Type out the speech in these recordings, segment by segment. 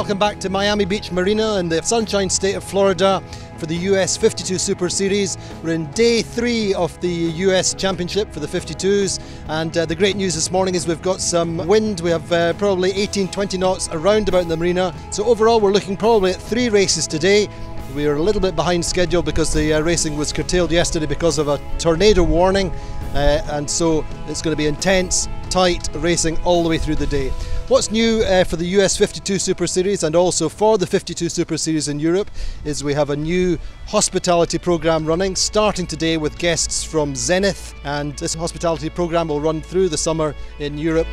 welcome back to Miami Beach Marina in the Sunshine State of Florida for the US 52 Super Series. We're in day 3 of the US Championship for the 52s, and the great news this morning is we've got some wind. We have probably 18-20 knots around about the marina, so overall we're looking probably at 3 races today. We are a little bit behind schedule because the racing was curtailed yesterday because of a tornado warning, and so it's going to be intense, tight racing all the way through the day. What's new for the US 52 Super Series and also for the 52 Super Series in Europe is we have a new hospitality program running, starting today with guests from Zenith, and this hospitality program will run through the summer in Europe.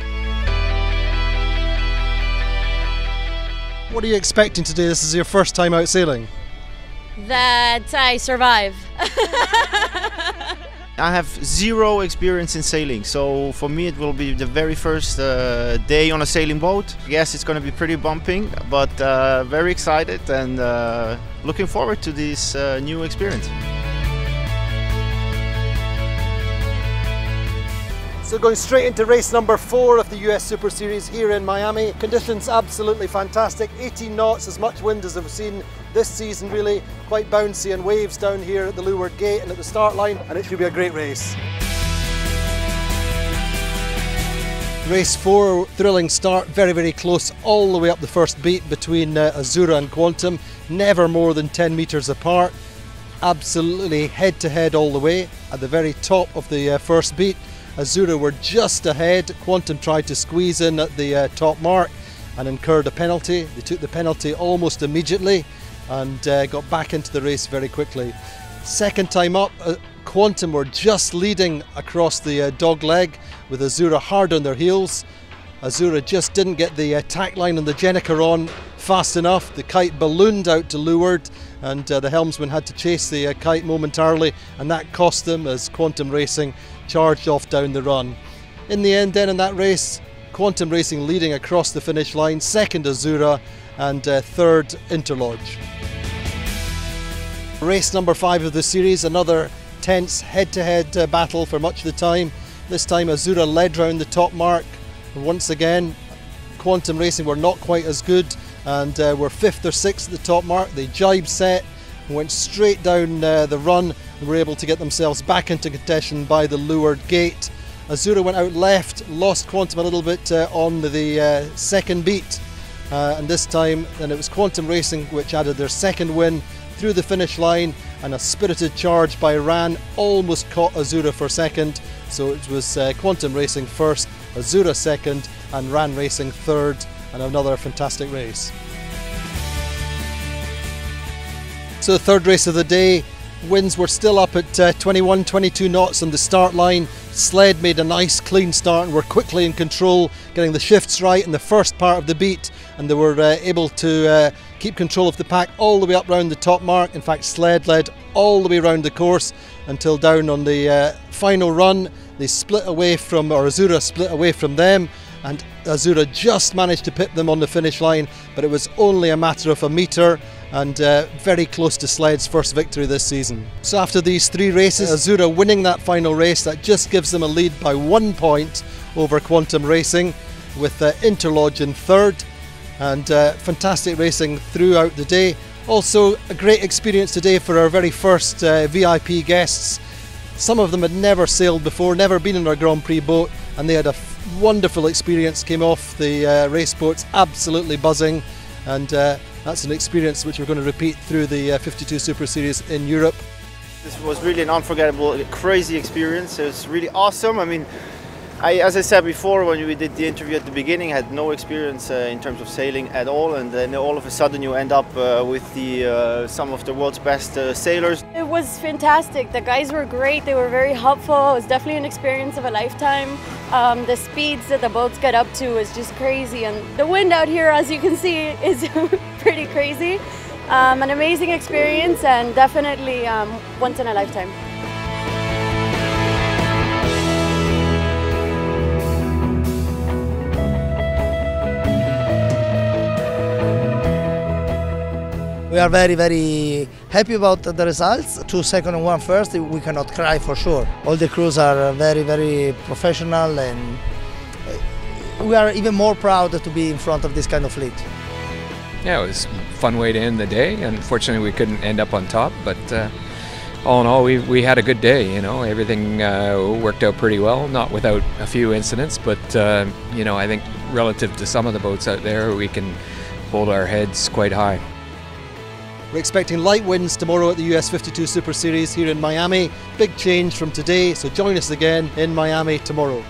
What are you expecting today? This is your first time out sailing. That I survive. I have zero experience in sailing, so for me it will be the very first day on a sailing boat. Yes, it's going to be pretty bumping, but very excited and looking forward to this new experience. So going straight into race number 4 of the US Super Series here in Miami. Conditions absolutely fantastic, 18 knots, as much wind as I've seen this season really. Quite bouncy, and waves down here at the leeward gate and at the start line, and it should be a great race. Race 4, thrilling start, very close all the way up the first beat between Azura and Quantum, never more than 10 metres apart, absolutely head to head all the way. At the very top of the first beat, Azura were just ahead. Quantum tried to squeeze in at the top mark and incurred a penalty. They took the penalty almost immediately and got back into the race very quickly. Second time up, Quantum were just leading across the dog leg with Azura hard on their heels. Azura just didn't get the tack line on the Jenica on fast enough. The kite ballooned out to leeward, and the helmsman had to chase the kite momentarily, and that cost them as Quantum Racing charged off down the run. In the end then in that race, Quantum Racing leading across the finish line, second Azura and third Interlodge. Race number 5 of the series, another tense head-to-head battle for much of the time. This time Azura led round the top mark. Once again, Quantum Racing were not quite as good and were 5th or 6th at the top mark. They jibe set and went straight down the run and were able to get themselves back into contention by the leeward gate. Azura went out left, lost Quantum a little bit on the second beat, and this time then it was Quantum Racing which added their second win through the finish line, and a spirited charge by Ran almost caught Azura for second. So it was Quantum Racing first, Azura second and Ran Racing third, and another fantastic race. So the third race of the day, winds were still up at 21-22 knots on the start line. Sled made a nice clean start and were quickly in control, getting the shifts right in the first part of the beat, and they were able to keep control of the pack all the way up round the top mark. In fact, Sled led all the way around the course until down on the final run. They split away from, or Azura split away from them, and Azura just managed to pip them on the finish line, but it was only a matter of a metre, and very close to Sled's first victory this season. So after these 3 races, Azura winning that final race, that just gives them a lead by 1 point over Quantum Racing, with Interlodge in third, and fantastic racing throughout the day. Also a great experience today for our very first VIP guests. Some of them had never sailed before, never been in a Grand Prix boat, and they had a wonderful experience, came off the race boats absolutely buzzing, and that's an experience which we're going to repeat through the 52 Super Series in Europe. This was really an unforgettable, crazy experience. It was really awesome. I mean, as I said before, when we did the interview at the beginning, I had no experience in terms of sailing at all, and then all of a sudden you end up with some of the world's best sailors. It was fantastic. The guys were great. They were very helpful. It was definitely an experience of a lifetime. The speeds that the boats get up to is just crazy, and the wind out here, as you can see, is pretty crazy. An amazing experience, and definitely once in a lifetime. We are very happy about the results. 2 second and 1 first, we cannot cry for sure. All the crews are very professional, and we are even more proud to be in front of this kind of fleet. Yeah, it was a fun way to end the day. Unfortunately, we couldn't end up on top, but all in all, we had a good day. You know, everything worked out pretty well, not without a few incidents, but you know, I think relative to some of the boats out there, we can hold our heads quite high. We're expecting light winds tomorrow at the US 52 Super Series here in Miami. Big change from today, so join us again in Miami tomorrow.